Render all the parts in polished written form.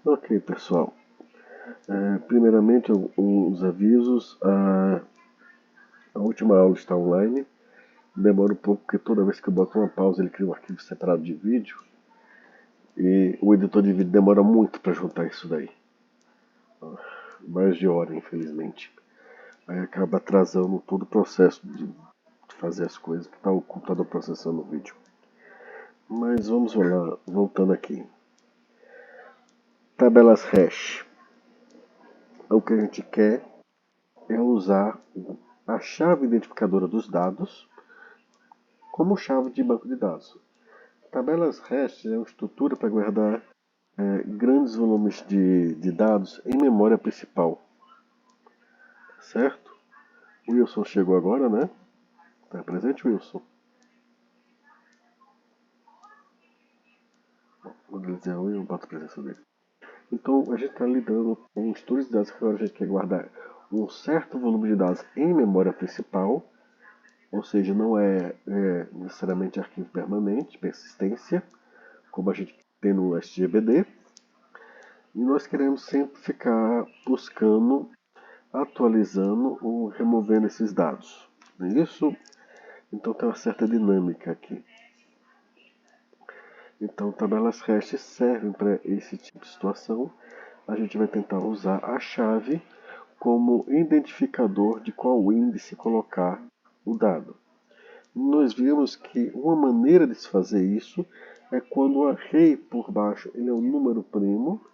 Ok, pessoal. Primeiramente, os avisos. A última aula está online. Demora um pouco, porque toda vez que eu boto uma pausa, ele cria um arquivo separado de vídeo. E o editor de vídeo demora muito para juntar isso daí. Mais de hora, infelizmente. Aí acaba atrasando todo o processo de fazer as coisas, que está o computador processando o vídeo. Mas vamos lá, voltando aqui. Tabelas hash. O que a gente quer é usar a chave identificadora dos dados como chave de banco de dados. Tabelas hash é uma estrutura para guardar grandes volumes de dados em memória principal, certo? O Wilson chegou agora, né? Está presente, Wilson? Quando ele dizer oi, eu boto a presença dele. Então, a gente está lidando com estudos de dados que agora a gente quer guardar um certo volume de dados em memória principal, ou seja, não é necessariamente arquivo permanente, persistência, como a gente tem no SGBD. E nós queremos sempre ficar buscando, atualizando ou removendo esses dados. Não é isso? Então tem uma certa dinâmica aqui. Então tabelas hash servem para esse tipo de situação. A gente vai tentar usar a chave como identificador de qual índice colocar o dado. Nós vimos que uma maneira de se fazer isso é quando o array por baixo ele é um número primo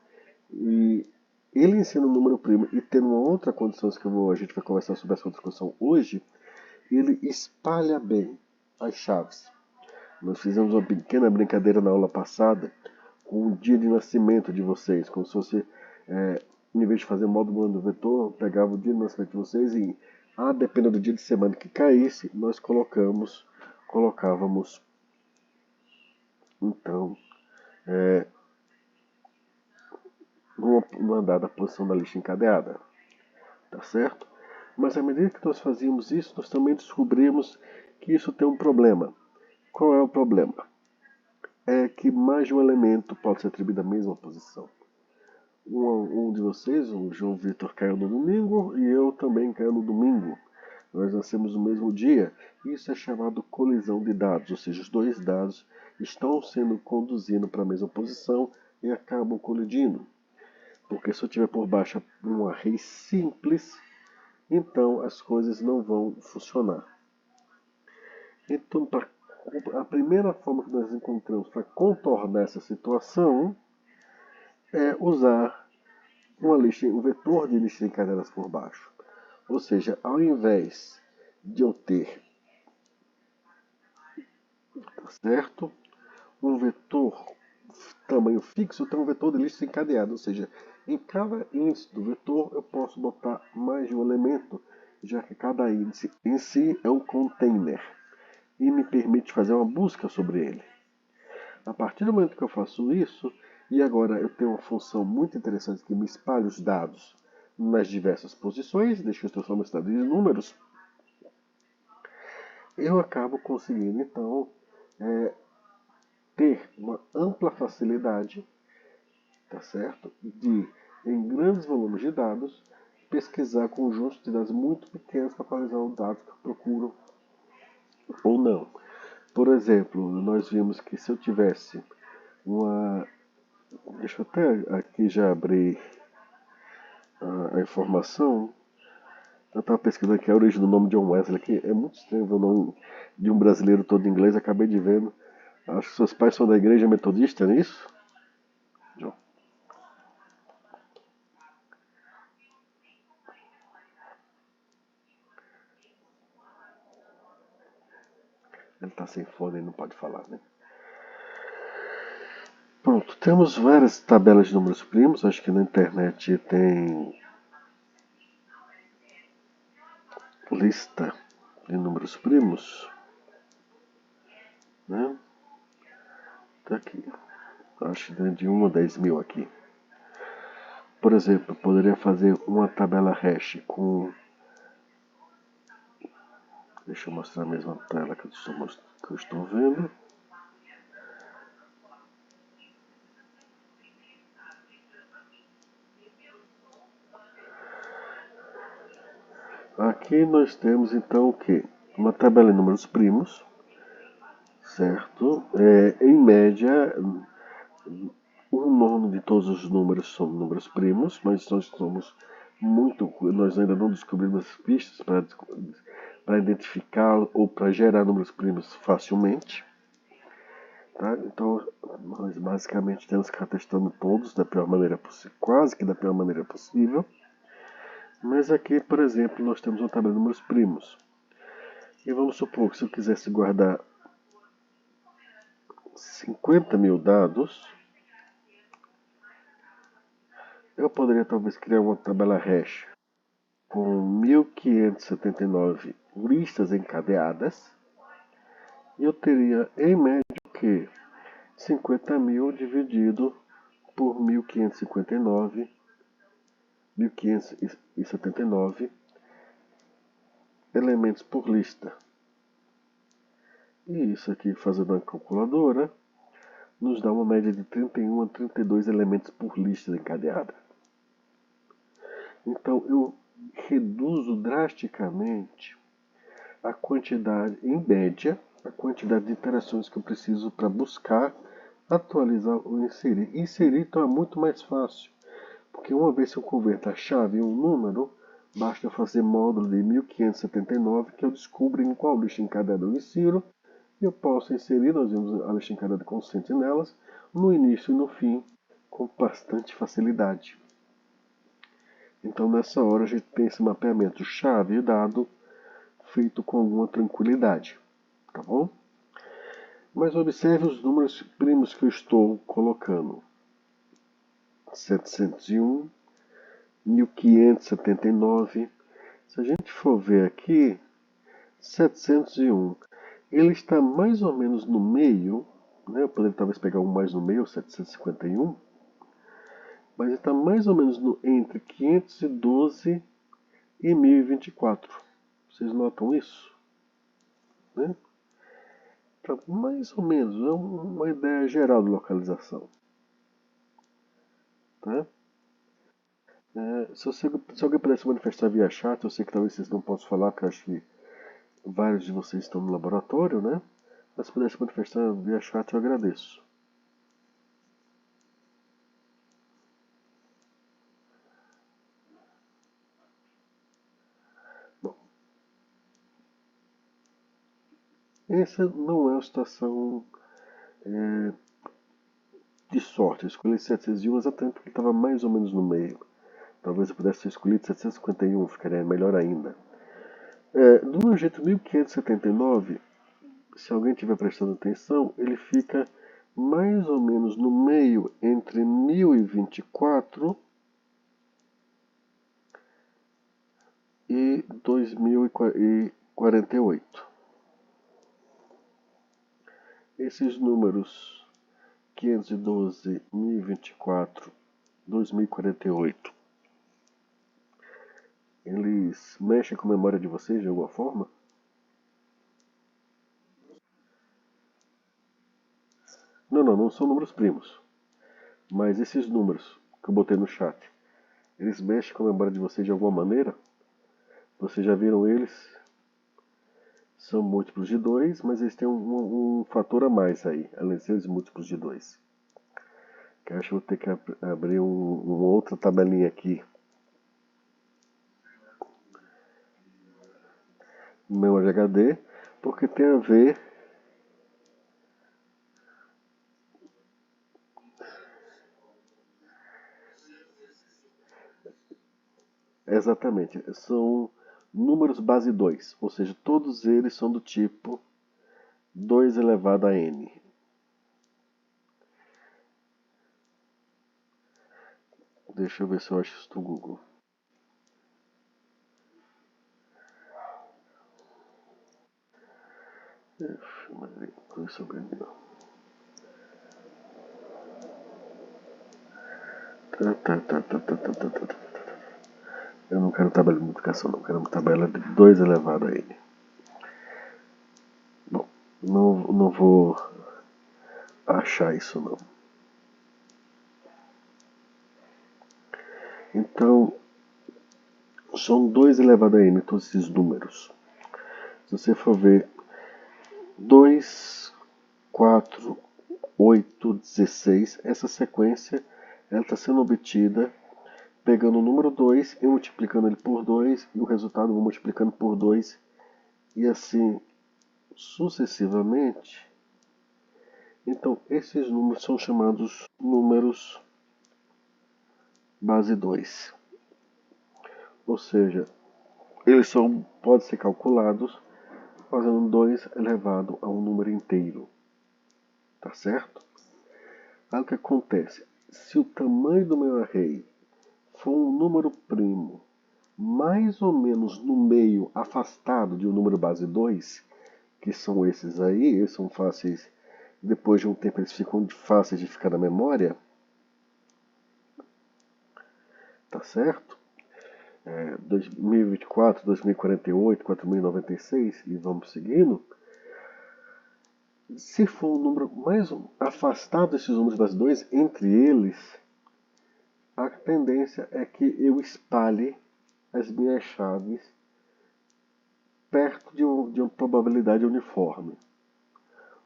e ele ensina um número primo e tendo uma outra condição que a gente vai conversar sobre essa discussão hoje, ele espalha bem as chaves. Nós fizemos uma pequena brincadeira na aula passada com o dia de nascimento de vocês, como se fosse, em vez de fazer módulo do vetor, pegava o dia de nascimento de vocês e, dependendo do dia de semana que caísse, nós colocávamos, então, numa dada posição da lista encadeada, tá certo? Mas à medida que nós fazíamos isso, nós também descobrimos que isso tem um problema. Qual é o problema? É que mais de um elemento pode ser atribuído à mesma posição. Um de vocês, o João Vitor, caiu no domingo e eu também caio no domingo. Nós nascemos no mesmo dia. Isso é chamado colisão de dados, ou seja, os dois dados estão sendo conduzidos para a mesma posição e acabam colidindo. Porque se eu tiver por baixo um array simples, então as coisas não vão funcionar. Então, a primeira forma que nós encontramos para contornar essa situação é usar um vetor de lista encadeadas por baixo. Ou seja, ao invés de eu ter, tá certo, um vetor tamanho fixo, eu tenho um vetor de lista encadeada. Ou seja, em cada índice do vetor eu posso botar mais de um elemento, já que cada índice em si é um container e me permite fazer uma busca sobre ele. A partir do momento que eu faço isso, e agora eu tenho uma função muito interessante que me espalha os dados nas diversas posições, deixa eu transformar esse dado em números, eu acabo conseguindo então ter uma ampla facilidade, tá certo, de em grandes volumes de dados pesquisar conjuntos de dados muito pequenos para atualizar os dados que eu procuro ou não. Por exemplo, nós vimos que se eu tivesse uma. Deixa eu até aqui já abrir a informação. Eu estava pesquisando aqui a origem do nome John Wesley, que é muito estranho ver o nome de um brasileiro todo em inglês, acabei de ver. Acho que seus pais são da igreja metodista, não é isso? John. Ele está sem fone e não pode falar, né? Pronto, temos várias tabelas de números primos, acho que na internet tem lista de números primos, né? Tá aqui, acho que de 1 a 10 mil aqui. Por exemplo, eu poderia fazer uma tabela hash com. Deixa eu mostrar a mesma tela que eu estou vendo. Aqui nós temos então o que? Uma tabela de números primos, certo? Em média, um nono de todos os números são números primos, mas nós ainda não descobrimos as pistas para identificar ou para gerar números primos facilmente. Tá? Então, nós basicamente temos que estar testando todos da pior maneira possível, quase que da pior maneira possível. Mas aqui, por exemplo, nós temos uma tabela de números primos. E vamos supor que se eu quisesse guardar 50 mil dados, eu poderia talvez criar uma tabela hash com 1579 listas encadeadas. E eu teria, em média, o quê? 50 mil dividido por 1579 elementos por lista. E isso aqui, fazendo uma calculadora, nos dá uma média de 31 a 32 elementos por lista encadeada. Então eu reduzo drasticamente a quantidade, em média, a quantidade de interações que eu preciso para buscar, atualizar ou inserir. Inserir então é muito mais fácil, porque uma vez que eu converto a chave em um número, basta fazer módulo de 1579 que eu descubro em qual lista encadeada eu insiro. Eu posso inserir, nós vimos a lista encadeada com sentinelas, no início e no fim, com bastante facilidade. Então nessa hora a gente tem esse mapeamento chave e dado feito com alguma tranquilidade, tá bom? Mas observe os números primos que eu estou colocando. 701, 1579. Se a gente for ver aqui, 701, ele está mais ou menos no meio, né? Eu poderia talvez pegar um mais no meio, 751, mas ele está mais ou menos entre 512 e 1024. Vocês notam isso? Né? Tá mais ou menos, é uma ideia geral de localização. Tá? Se alguém pudesse manifestar via chat, eu sei que talvez vocês não possam falar, porque eu acho que vários de vocês estão no laboratório, né? Mas se pudesse manifestar via chat, eu agradeço. Bom, essa não é uma situação de sorte. Eu escolhi 701 exatamente porque estava mais ou menos no meio. Talvez eu pudesse ter escolhido 751, ficaria melhor ainda. Do meu jeito, 1579, se alguém estiver prestando atenção, ele fica mais ou menos no meio entre 1024 e 2048. Esses números 512, 1024, 2048, eles mexem com a memória de vocês de alguma forma? Não são números primos. Mas esses números que eu botei no chat, eles mexem com a memória de vocês de alguma maneira? Vocês já viram eles? São múltiplos de 2, mas eles têm um fator a mais aí, além de ser múltiplos de 2. Que eu acho que eu vou ter que abrir uma outra tabelinha aqui. No meu HD, porque tem a ver. Exatamente, são números base 2, ou seja, todos eles são do tipo 2 elevado a n. Deixa eu ver se eu acho isso no Google. Eu não quero tabela de multiplicação, não. Quero uma tabela de 2 elevado a n. Bom, não vou achar isso, não. Então, são 2 elevado a n, todos esses números. Se você for ver 2, 4, 8, 16, essa sequência ela está sendo obtida pegando o número 2 e multiplicando ele por 2, e o resultado vou multiplicando por 2, e assim sucessivamente. Então, esses números são chamados números base 2. Ou seja, eles podem ser calculados fazendo 2 elevado a um número inteiro. Tá certo? Aí o que acontece? Se o tamanho do meu array for um número primo mais ou menos no meio afastado de um número base 2, que são esses aí, eles são fáceis, depois de um tempo eles ficam fáceis de ficar na memória, tá certo? 2024, 2048, 4096 e vamos seguindo. Se for um número mais afastado desses números base 2, entre eles, a tendência é que eu espalhe as minhas chaves perto de uma probabilidade uniforme.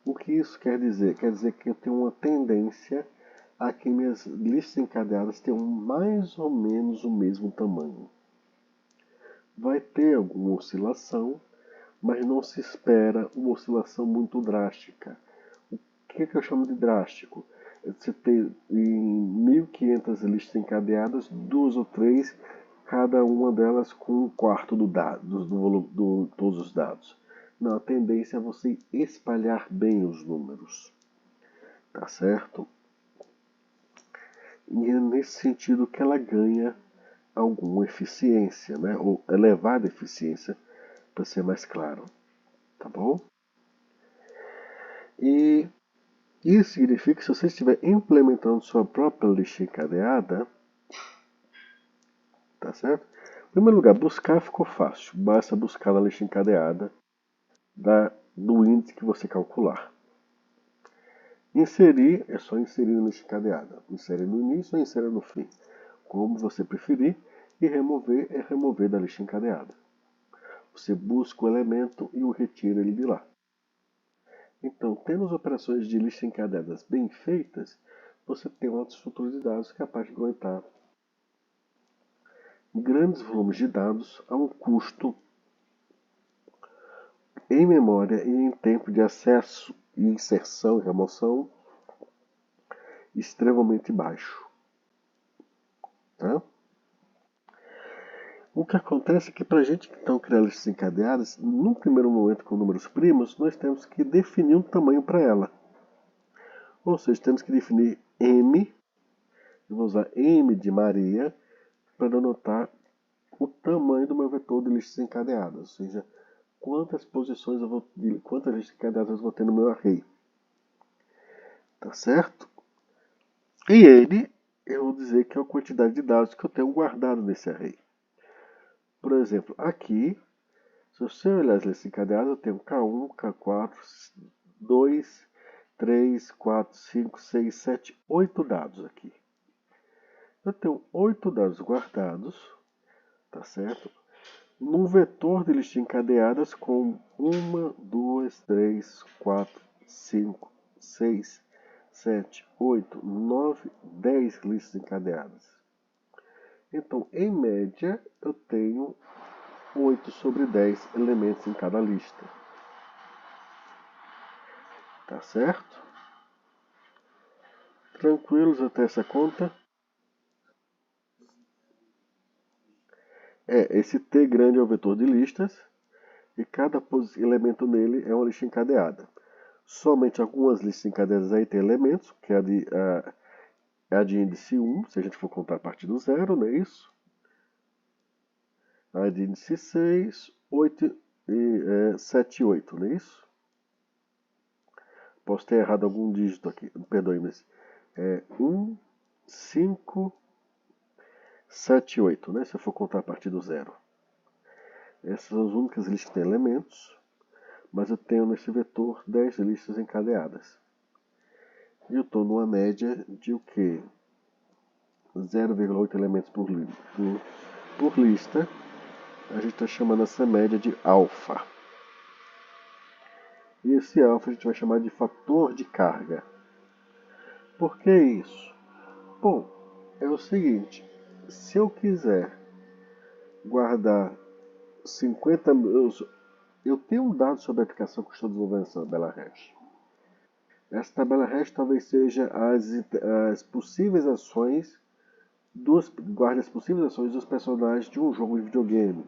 O que isso quer dizer? Quer dizer que eu tenho uma tendência a que minhas listas encadeadas tenham mais ou menos o mesmo tamanho. Vai ter alguma oscilação, mas não se espera uma oscilação muito drástica. O que eu chamo de drástico? Você ter em 1500 listas encadeadas, 2 ou 3, cada uma delas com um quarto do volume de todos os dados. Não, a tendência é você espalhar bem os números. Tá certo? E é nesse sentido que ela ganha alguma eficiência, né? Ou elevada eficiência, para ser mais claro. Tá bom? E isso significa que se você estiver implementando sua própria lista encadeada, tá certo? Em primeiro lugar, buscar ficou fácil. Basta buscar na lista encadeada do índice que você calcular. Inserir é só inserir na lista encadeada. Inserir no início ou inserir no fim, como você preferir. E remover é remover da lista encadeada. Você busca o elemento e o retira ele de lá. Então, tendo as operações de lista encadeadas bem feitas, você tem uma estrutura de dados capaz de aguentar grandes volumes de dados a um custo em memória e em tempo de acesso e inserção e remoção extremamente baixo. Tá? O que acontece é que para a gente então criar listas encadeadas, num primeiro momento com números primos, nós temos que definir um tamanho para ela. Ou seja, temos que definir M, eu vou usar M de Maria, para denotar o tamanho do meu vetor de listas encadeadas, ou seja, quantas listas encadeadas eu vou ter no meu array. Tá certo? E N, eu vou dizer que é a quantidade de dados que eu tenho guardado nesse array. Por exemplo, aqui, se você olhar as listas encadeadas, eu tenho K1, K4, 2, 3, 4, 5, 6, 7, 8 dados aqui. Eu tenho 8 dados guardados, tá certo? Num vetor de listas encadeadas com 1, 2, 3, 4, 5, 6, 7, 8, 9, 10 listas encadeadas. Então, em média, eu tenho 8 sobre 10 elementos em cada lista. Tá certo? Tranquilos até essa conta? Esse T grande é o vetor de listas e cada elemento nele é uma lista encadeada. Somente algumas listas encadeadas aí tem elementos, que é a de índice 1, se a gente for contar a partir do zero, não é isso? A de índice 6, 8 e 7 e 8, não é isso? Posso ter errado algum dígito aqui, perdoe, mas 1, 5, 7 e 8, né? Se eu for contar a partir do zero. Essas são as únicas listas que têm elementos, mas eu tenho nesse vetor 10 listas encadeadas. E eu estou numa média de o quê? 0,8 elementos por lista. a gente está chamando essa média de alfa. E esse alfa a gente vai chamar de fator de carga. Por que isso? Bom, é o seguinte, se eu quiser guardar 50 mil, eu tenho um dado sobre a aplicação que eu estou desenvolvendo essa tabela hash. Essa tabela hash talvez seja as possíveis ações guarda as possíveis ações dos personagens de um jogo de videogame.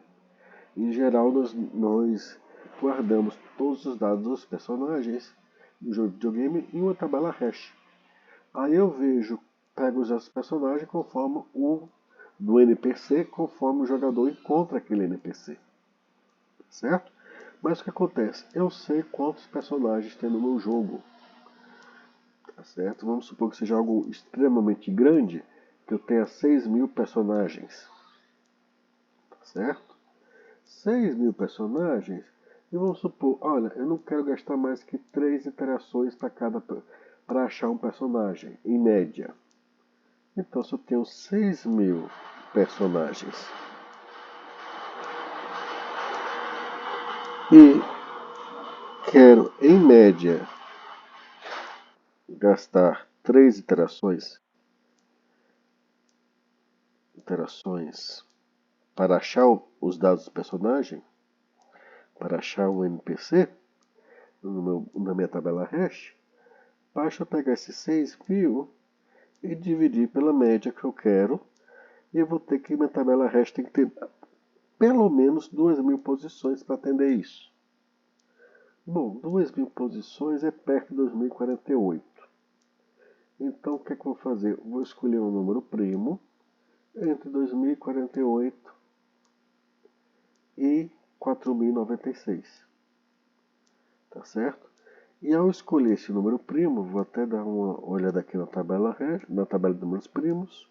Em geral, nós guardamos todos os dados dos personagens do jogo de videogame em uma tabela hash. Aí eu pego os personagens conforme o do NPC, conforme o jogador encontra aquele NPC. Certo? Mas o que acontece? Eu sei quantos personagens tem no meu jogo. Tá certo? Vamos supor que seja algo extremamente grande, que eu tenha 6.000 personagens. Tá certo? 6.000 personagens. E vamos supor, olha, eu não quero gastar mais que 3 interações para achar um personagem, em média. Então, se eu tenho 6.000 personagens e quero, em média, gastar 3 interações para achar os dados do personagem, para achar um NPC na minha tabela hash, basta eu pegar esses 6.000 e dividir pela média que eu quero, e eu vou ter que, minha tabela hash tem que ter pelo menos 2.000 posições para atender isso. Bom, 2.000 posições é perto de 2048. Então, o que é que eu vou fazer? Eu vou escolher um número primo entre 2048 e 4096. Tá certo? E ao escolher esse número primo, vou até dar uma olhada aqui na tabela de números primos.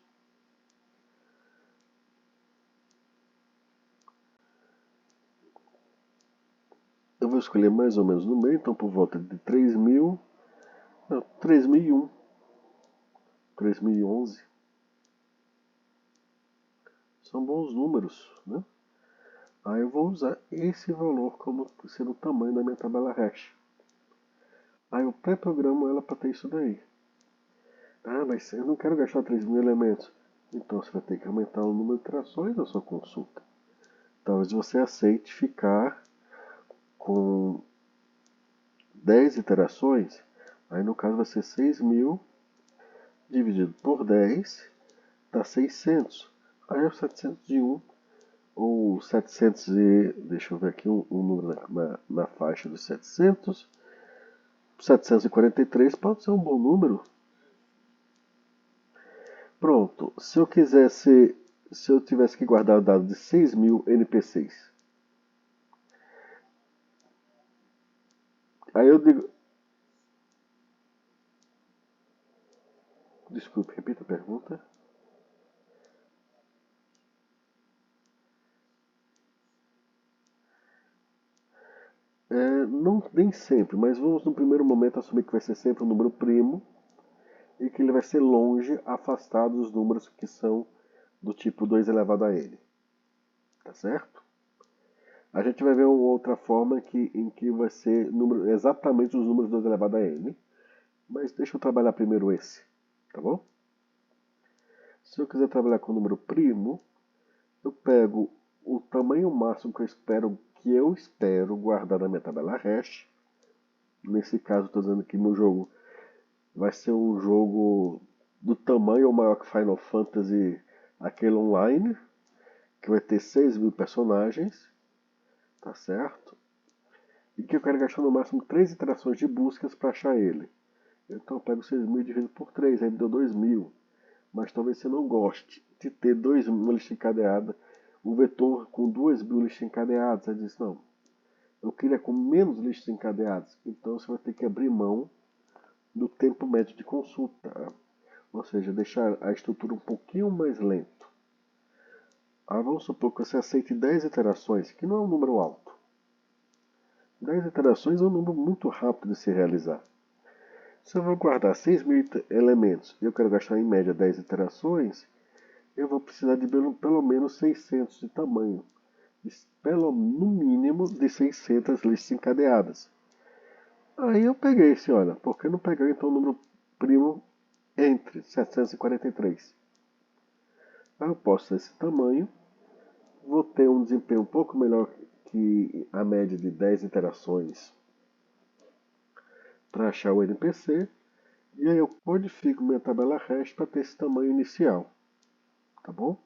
Eu vou escolher mais ou menos no meio, então por volta de 3.000, não, 3.001, 3.011. São bons números, né? Aí eu vou usar esse valor como sendo o tamanho da minha tabela hash. Aí eu pré-programo ela para ter isso daí. Ah, mas eu não quero gastar 3.000 elementos. Então você vai ter que aumentar o número de iterações da sua consulta. Talvez você aceite ficar com 10 iterações. Aí no caso vai ser 6.000 dividido por 10 dá 600. Aí é o 701 ou 700 e... Deixa eu ver aqui um número na faixa dos 700. 743 pode ser um bom número. Pronto, se eu tivesse que guardar o dado de 6.000 NPCs, aí eu digo, desculpe, repita a pergunta. Não, nem sempre, mas vamos no primeiro momento assumir que vai ser sempre um número primo e que ele vai ser longe, afastado dos números que são do tipo 2 elevado a n. Tá certo? A gente vai ver uma outra forma em que vai ser exatamente os números 2 elevado a n. Mas deixa eu trabalhar primeiro esse, tá bom? Se eu quiser trabalhar com o número primo, eu pego o tamanho máximo que eu espero guardar na minha tabela hash. Nesse caso, estou dizendo que meu jogo vai ser um jogo do tamanho ou maior que Final Fantasy, aquele online, que vai ter 6.000 personagens, tá certo? E que eu quero gastar no máximo 3 iterações de buscas para achar ele. Então eu pego 6.000 e divido por 3, aí me deu 2.000. Mas talvez você não goste de ter uma lista encadeada, um vetor com 2.000 listas encadeadas. Você diz, não, eu queria com menos listas encadeadas. Então você vai ter que abrir mão do tempo médio de consulta. Ou seja, deixar a estrutura um pouquinho mais lento. Vamos supor que você aceite 10 iterações, que não é um número alto. 10 iterações é um número muito rápido de se realizar. Se eu vou guardar 6.000 elementos e eu quero gastar em média 10 iterações, eu vou precisar de pelo menos 600 de tamanho. no mínimo de 600 listas encadeadas. Aí eu peguei esse, olha, por que não pegar então o número primo entre 743? Aí eu posso ter esse tamanho, vou ter um desempenho um pouco melhor que a média de 10 interações para achar o NPC, e aí eu codifico minha tabela hash para ter esse tamanho inicial, tá bom?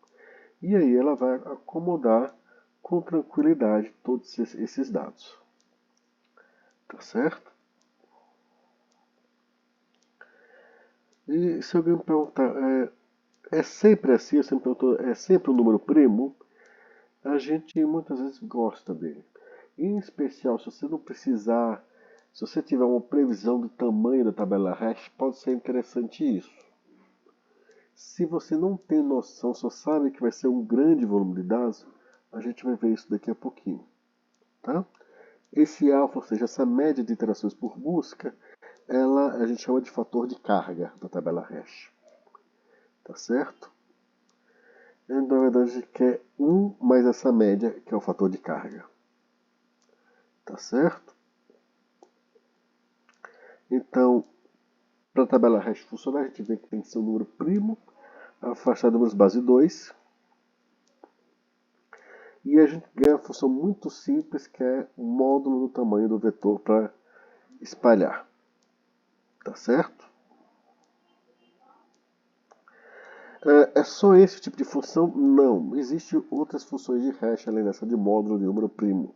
E aí ela vai acomodar com tranquilidade todos esses dados, tá certo? E se alguém me perguntar, é sempre assim, eu sempre pergunto, é sempre um número primo? A gente muitas vezes gosta dele. Em especial, se você não precisar, se você tiver uma previsão do tamanho da tabela hash, pode ser interessante isso. Se você não tem noção, só sabe que vai ser um grande volume de dados, a gente vai ver isso daqui a pouquinho, tá? Esse alfa, ou seja, essa média de iterações por busca, ela a gente chama de fator de carga da tabela hash, tá certo? Na verdade, a gente quer 1 mais essa média, que é o fator de carga, tá certo? Então, para a tabela hash funcionar, a gente vê que tem que ser um número primo, afastar números base 2. E a gente ganha uma função muito simples, que é o módulo do tamanho do vetor para espalhar. Tá certo? É só esse tipo de função? Não. Existem outras funções de hash além dessa de módulo de número primo.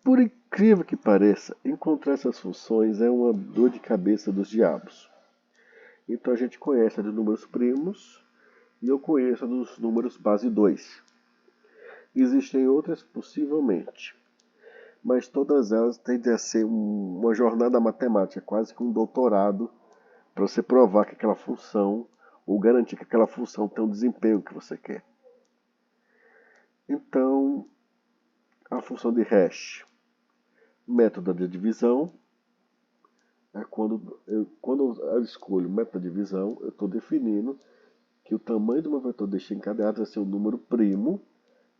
Por incrível que pareça, encontrar essas funções é uma dor de cabeça dos diabos. Então a gente conhece a de números primos e eu conheço a dos números base 2. Existem outras possivelmente, mas todas elas tendem a ser uma jornada matemática, quase que um doutorado, para você provar que aquela função, ou garantir que aquela função tem o desempenho que você quer. Então, a função de hash, método de divisão, é quando eu escolho método de divisão, eu estou definindo que o tamanho do meu vetor desencadeado vai ser um número primo,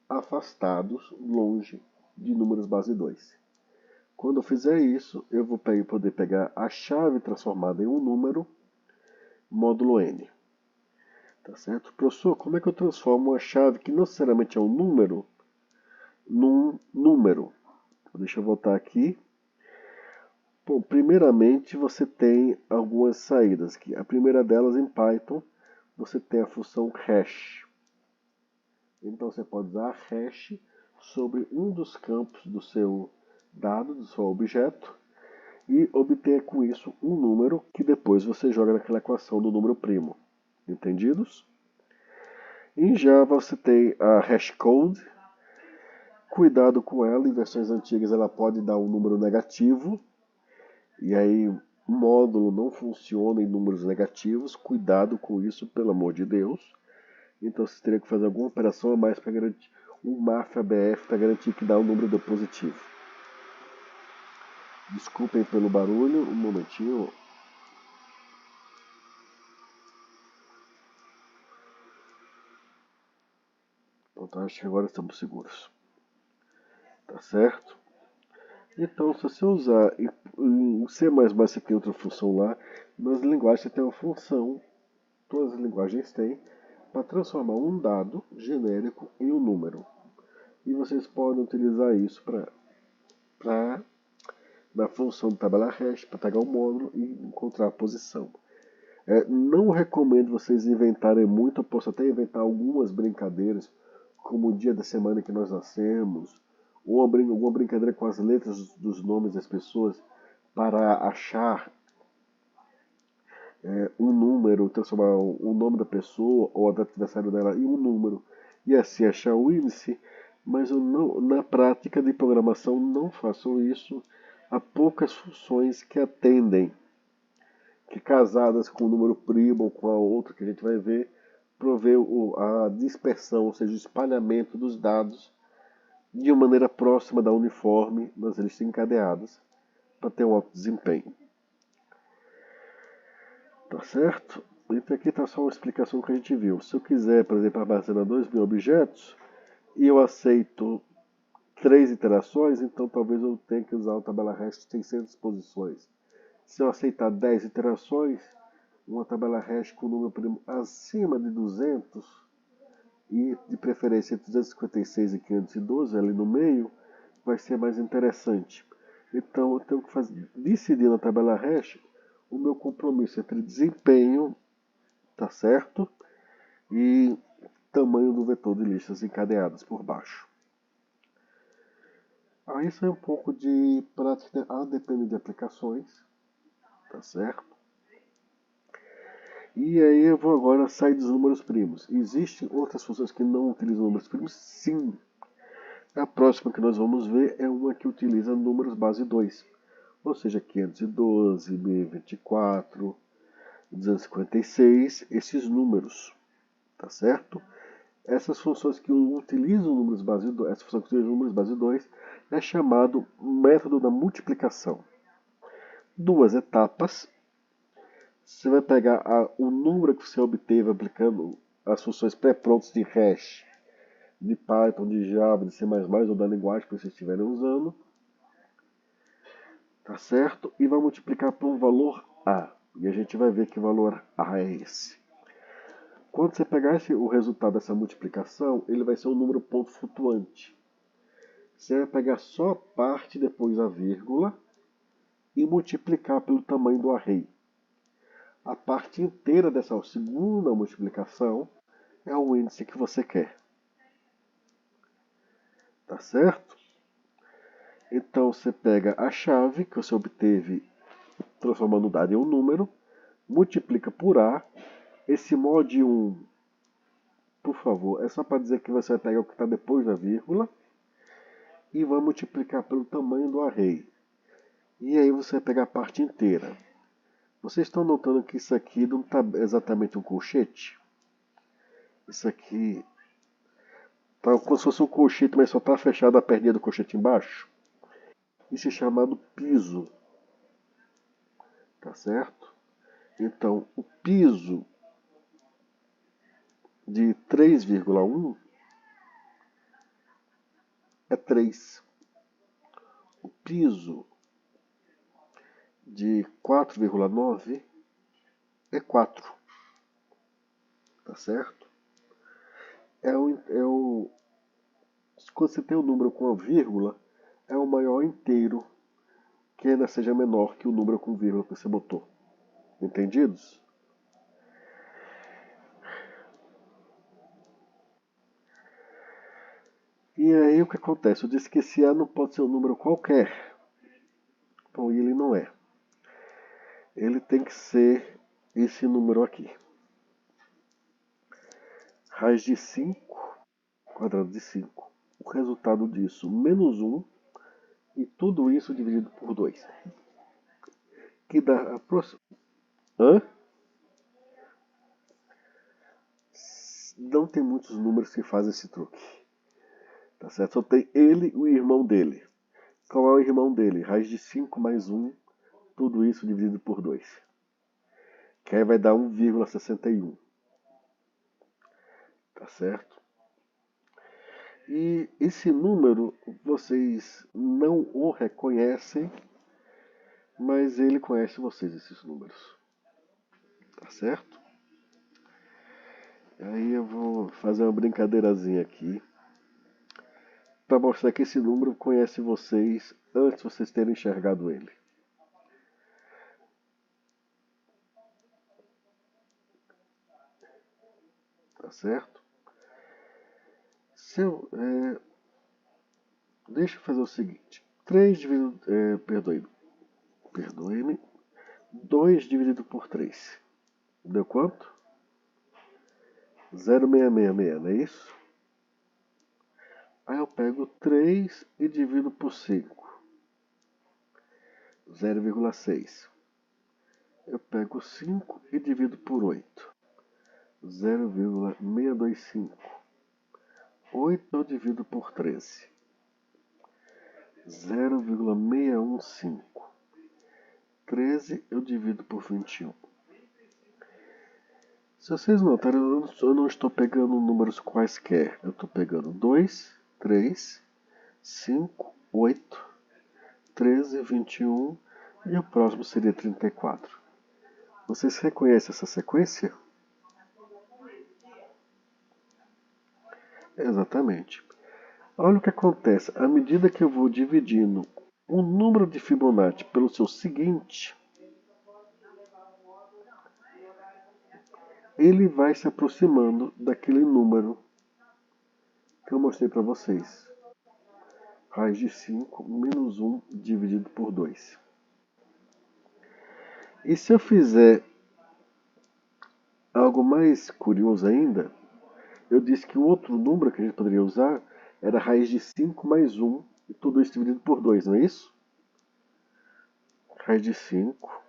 afastados, longe de números base 2. Quando eu fizer isso, eu vou poder pegar a chave transformada em um número, módulo n. Tá certo? Professor, como é que eu transformo uma chave que não necessariamente é um número num número? Deixa eu voltar aqui. Bom, primeiramente você tem algumas saídas aqui. A primeira delas em Python, você tem a função hash. Então você pode usar hash sobre um dos campos do seu dado, do seu objeto, e obter com isso um número que depois você joga naquela equação do número primo. Entendidos? Em Java você tem a hashcode. Cuidado com ela, em versões antigas ela pode dar um número negativo, e aí o módulo não funciona em números negativos. Cuidado com isso, pelo amor de Deus. Então você teria que fazer alguma operação a mais para garantir um MAF ABF para garantir que dá um número positivo. Desculpem pelo barulho, um momentinho. Pronto, acho que agora estamos seguros. Tá certo? Então, se você usar em C++, você tem outra função lá. Nas linguagens você tem uma função, todas as linguagens têm, para transformar um dado genérico em um número. E vocês podem utilizar isso na função de tabela hash, para pegar o módulo e encontrar a posição. Não recomendo vocês inventarem muito, eu posso até inventar algumas brincadeiras, como o dia da semana que nós nascemos, ou alguma brincadeira com as letras dos nomes das pessoas, para achar um número, transformar o nome da pessoa ou a data de aniversário dela em um número, e assim achar o índice, mas eu não, na prática de programação não faço isso. Há poucas funções que atendem, que casadas com o número primo ou com a outra que a gente vai ver, provê a dispersão, ou seja, o espalhamento dos dados de uma maneira próxima da uniforme nas listas encadeadas para ter um alto desempenho. Tá certo? Então aqui está só uma explicação que a gente viu. Se eu quiser, por exemplo, armazenar 2.000 objetos, e eu aceito 3 iterações, então talvez eu tenha que usar uma tabela hash de 600 posições. Se eu aceitar 10 iterações, uma tabela hash com número primo acima de 200, e de preferência entre 256 e 512 ali no meio, vai ser mais interessante. Então eu tenho que decidir na tabela hash o meu compromisso entre desempenho, tá certo? E tamanho do vetor de listas encadeadas por baixo. Aí isso é um pouco de prática, a depender de aplicações, tá certo? E aí eu vou agora sair dos números primos. Existem outras funções que não utilizam números primos? Sim. A próxima que nós vamos ver é uma que utiliza números base 2. Ou seja, 512, 1024, 256, esses números, tá certo? Essas funções que utilizam números base 2, essa função que utiliza números base 2 é chamado método da multiplicação. 2 etapas. Você vai pegar o número que você obteve aplicando as funções pré-prontas de hash, de Python, de Java, de C++ ou da linguagem que vocês estiverem usando, tá certo? E vai multiplicar por um valor A. E a gente vai ver que valor A é esse. Quando você pegar o resultado dessa multiplicação, ele vai ser um número ponto flutuante. Você vai pegar só a parte depois da vírgula e multiplicar pelo tamanho do array. A parte inteira dessa segunda multiplicação é o índice que você quer. Tá certo? Então você pega a chave que você obteve transformando o dado em um número, multiplica por A. Esse mod 1, por favor, é só para dizer que você vai pegar o que está depois da vírgula e vai multiplicar pelo tamanho do array. E aí você vai pegar a parte inteira. Vocês estão notando que isso aqui não está exatamente um colchete? Isso aqui está como se fosse um colchete, mas só está fechado a perninha do colchete embaixo. Isso é chamado piso. Tá certo? Então, o piso de 3,1 é 3. O piso de 4,9 é 4. Tá certo? Quando você tem um número com uma vírgula, é o maior inteiro que ainda seja menor que o número com vírgula que você botou. Entendidos? E aí o que acontece? Eu disse que esse A não pode ser um número qualquer. Bom, e ele não é. Ele tem que ser esse número aqui. Raiz de 5, quadrado de 5. O resultado disso, menos 1. E tudo isso dividido por 2. Que dá aproximadamente... Hã? Não tem muitos números que fazem esse truque. Tá certo? Só tem ele e o irmão dele. Qual é o irmão dele? Raiz de 5 mais 1. Tudo isso dividido por 2. Que aí vai dar 1,61. Tá certo? E esse número vocês não o reconhecem, mas ele conhece vocês, esses números. Tá certo? Aí eu vou fazer uma brincadeirazinha aqui para mostrar que esse número conhece vocês antes de vocês terem enxergado ele. Tá certo? Deixa eu fazer o seguinte. 3 dividido... perdoe-me. 2 dividido por 3. Deu quanto? 0,666, não é isso? Aí eu pego 3 e divido por 5. 0,6. Eu pego 5 e divido por 8. 0,625. 8 eu divido por 13. 0,615. 13 eu divido por 21. Se vocês notarem, eu não estou pegando números quaisquer. Eu estou pegando 2, 3, 5, 8, 13, 21 e o próximo seria 34. Vocês reconhecem essa sequência? Exatamente. Olha o que acontece. À medida que eu vou dividindo o número de Fibonacci pelo seu seguinte, ele vai se aproximando daquele número que eu mostrei para vocês. Raiz de 5 menos 1 dividido por 2. E se eu fizer algo mais curioso ainda, eu disse que o outro número que a gente poderia usar era raiz de 5 mais 1, e tudo isso dividido por 2, não é isso? Raiz de 5,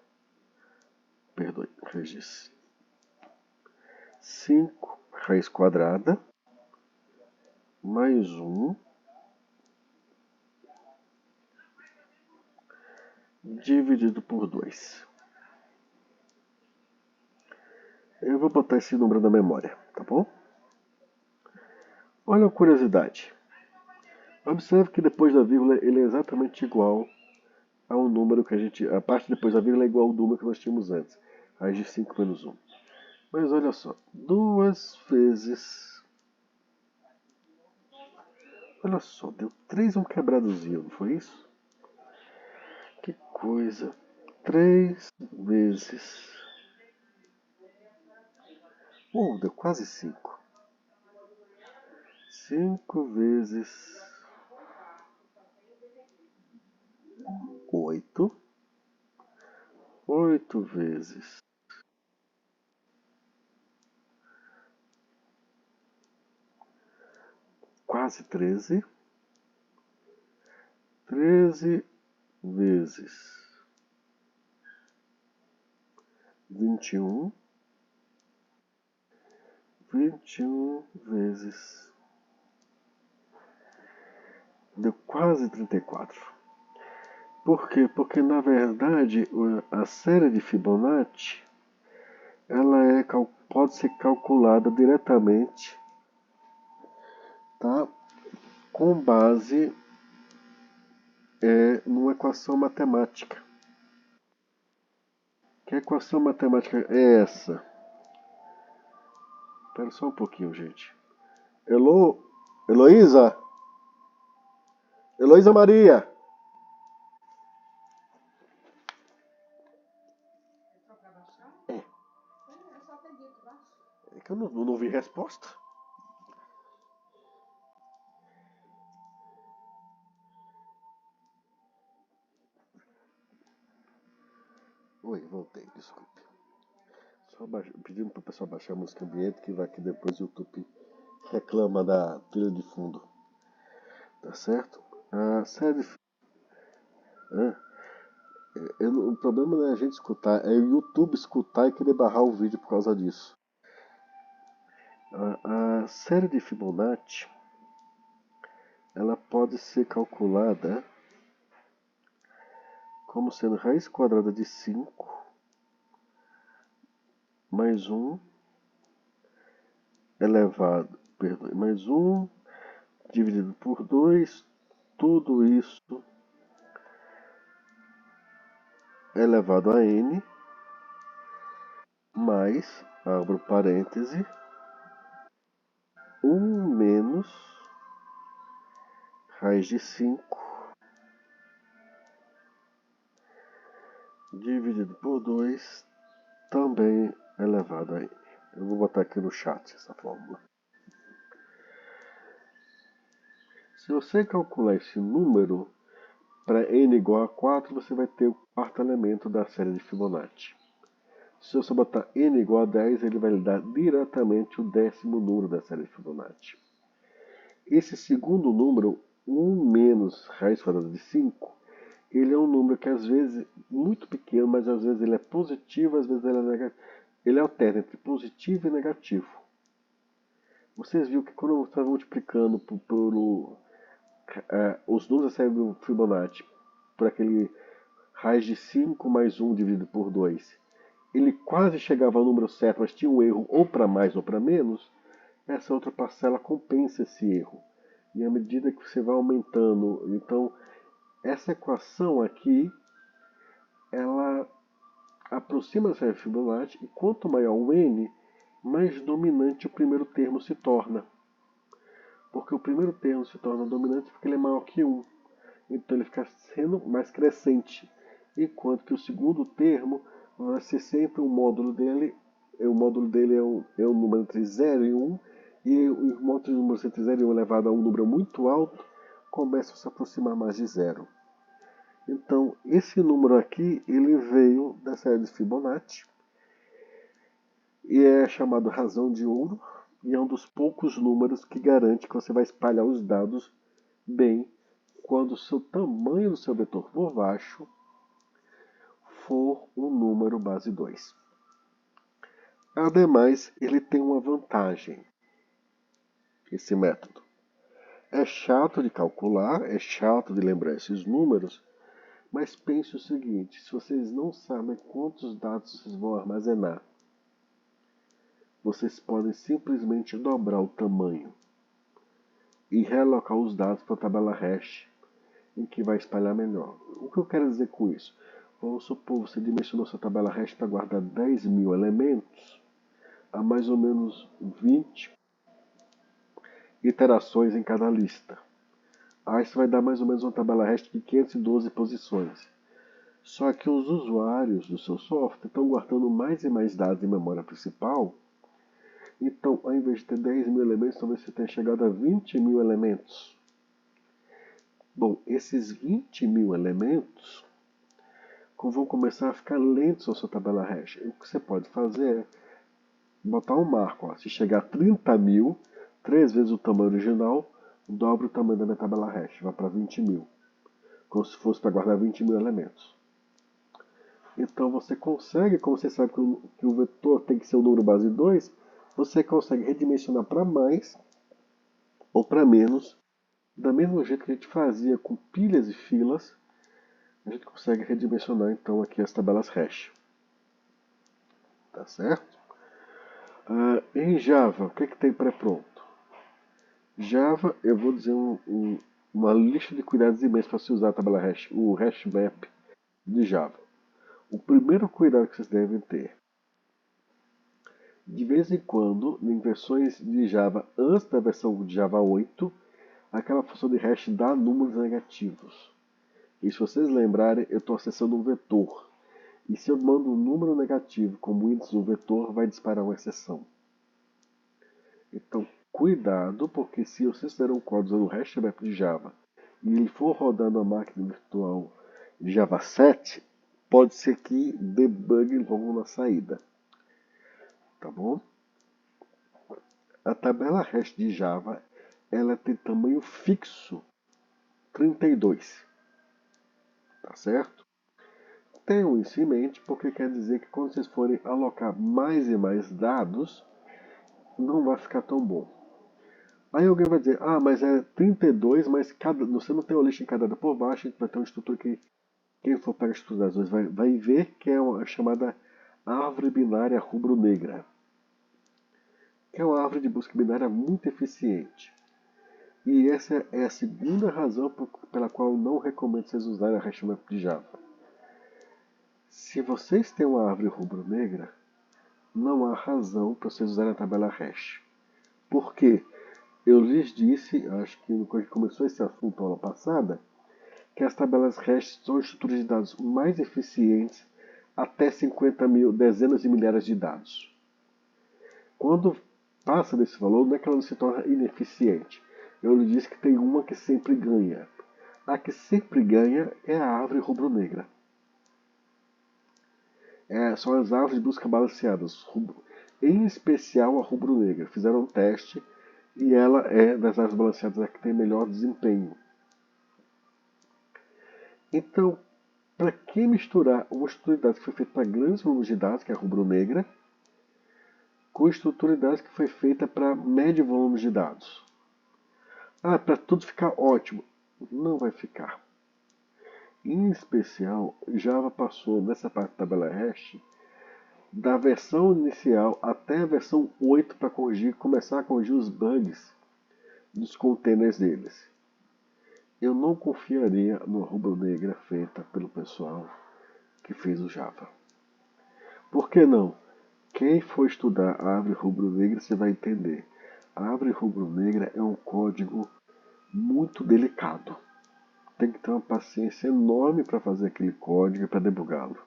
perdoe, raiz de 5, raiz quadrada, mais 1, dividido por 2. Eu vou botar esse número na memória, tá bom? Olha a curiosidade. Observe que depois da vírgula ele é exatamente igual ao número que a gente... A parte depois da vírgula é igual ao número que nós tínhamos antes. Raiz de 5 menos 1. Mas olha só. 2 vezes... Olha só, deu 3 um quebradozinho, não foi isso? Que coisa. 3 vezes... deu quase 5. 5 vezes 8. 8 vezes quase 13. 13 vezes 21. 21 vezes... Deu quase 34. Por quê? Porque na verdade a série de Fibonacci pode ser calculada diretamente, tá? Com base numa equação matemática. Que equação matemática é essa? Espera só um pouquinho, gente. Heloísa? Heloísa Maria? É. É que eu não vi resposta. Oi, voltei, desculpe. Só pedindo para o pessoal baixar a música ambiente, que vai que depois o YouTube reclama da trilha de fundo. Tá certo? A série. O problema não é a gente escutar, é o YouTube escutar e querer barrar o vídeo por causa disso. A série de Fibonacci ela pode ser calculada como sendo raiz quadrada de 5 mais 1 elevado, perdão, mais 1 dividido por 2, tudo isso elevado a n, mais, abro parêntese, 1 menos raiz de 5 dividido por 2, também elevado a n. Eu vou botar aqui no chat essa fórmula. Se você calcular esse número para n igual a 4, você vai ter o quarto elemento da série de Fibonacci. Se você botar n igual a 10, ele vai lhe dar diretamente o 10º número da série de Fibonacci. Esse segundo número, 1 menos raiz quadrada de 5, ele é um número que às vezes muito pequeno, mas às vezes ele é positivo, às vezes ele é negativo. Ele alterna entre positivo e negativo. Vocês viram que quando eu estava multiplicando os números da série do Fibonacci por aquele raiz de 5 mais 1 dividido por 2, ele quase chegava ao número certo, mas tinha um erro ou para mais ou para menos, essa outra parcela compensa esse erro. E à medida que você vai aumentando, então essa equação aqui, ela aproxima essa Fibonacci e quanto maior o n, mais dominante o primeiro termo se torna. Porque o primeiro termo se torna dominante porque ele é maior que 1. Então ele fica sendo mais crescente. Enquanto que o segundo termo vai ser sempre o módulo dele. O módulo dele é o número entre 0 e 1. E o módulo de números entre 0 e 1 elevado a um número muito alto começa a se aproximar mais de 0. Então esse número aqui ele veio da série de Fibonacci. E é chamado razão de ouro. E é um dos poucos números que garante que você vai espalhar os dados bem quando o seu tamanho do seu vetor por baixo for um número base 2. Ademais, ele tem uma vantagem, esse método. É chato de calcular, é chato de lembrar esses números, mas pense o seguinte, se vocês não sabem quantos dados vocês vão armazenar, vocês podem simplesmente dobrar o tamanho e realocar os dados para a tabela hash, em que vai espalhar melhor. O que eu quero dizer com isso? Vamos supor que você dimensionou sua tabela hash para guardar 10.000 elementos a mais ou menos 20 iterações em cada lista. Aí isso vai dar mais ou menos uma tabela hash de 512 posições. Só que os usuários do seu software estão guardando mais e mais dados em memória principal. Então, ao invés de ter 10.000 elementos, talvez você tenha chegado a 20.000 elementos. Bom, esses 20.000 elementos vão começar a ficar lentos na sua tabela hash. O que você pode fazer é botar um marco. Ó. Se chegar a 30.000, 3 vezes o tamanho original, dobra o tamanho da minha tabela hash, vai para 20.000. Como se fosse para guardar 20.000 elementos. Então você consegue, como você sabe que o vetor tem que ser o número base 2, você consegue redimensionar para mais ou para menos, da mesmo jeito que a gente fazia com pilhas e filas, a gente consegue redimensionar então aqui as tabelas hash. Tá certo? Em Java, o que tem pré-pronto? Java, eu vou dizer uma lista de cuidados imensos para se usar a tabela hash, o hash map de Java. O primeiro cuidado que vocês devem ter, de vez em quando, em versões de Java antes da versão de Java 8, aquela função de hash dá números negativos. E se vocês lembrarem, eu estou acessando um vetor. E se eu mando um número negativo como índice do vetor, vai disparar uma exceção. Então, cuidado, porque se vocês fizeram um código usando o hashmap de Java e ele for rodando a máquina virtual de Java 7, pode ser que debugue logo na saída. Tá bom? A tabela hash de Java ela tem tamanho fixo 32. Tá certo? Tenham isso em mente, porque quer dizer que quando vocês forem alocar mais e mais dados, não vai ficar tão bom. Aí alguém vai dizer, mas é 32, mas você não tem uma lista encadada por baixo, a gente vai ter uma estrutura que quem for pegar a estrutura das duas vai ver que é uma chamada árvore binária rubro-negra, que é uma árvore de busca binária muito eficiente. E essa é a segunda razão pela qual eu não recomendo vocês usarem a hashmap de Java. Se vocês têm uma árvore rubro-negra, não há razão para vocês usarem a tabela hash. Por quê? Eu lhes disse, acho que quando começou esse assunto na aula passada, que as tabelas hash são estruturas de dados mais eficientes até 50.000, dezenas de milhares de dados. Quando passa desse valor, não é que ela não se torna ineficiente. Eu lhe disse que tem uma que sempre ganha. A que sempre ganha é a árvore rubro-negra. São as árvores de busca balanceadas, em especial a rubro-negra. Fizeram um teste e ela é das árvores balanceadas a que tem melhor desempenho. Então, para que misturar uma estrutura de dados que foi feita para grandes volumes de dados, que é a rubro-negra, com estrutura de dados que foi feita para médio volume de dados? Para tudo ficar ótimo. Não vai ficar. Em especial, Java passou nessa parte da tabela hash da versão inicial até a versão 8 para começar a corrigir os bugs dos containers deles. Eu não confiaria no rubro-negra feita pelo pessoal que fez o Java. Por que não? Quem for estudar a árvore rubro-negra, você vai entender. A árvore rubro-negra é um código muito delicado. Tem que ter uma paciência enorme para fazer aquele código e para debugá-lo.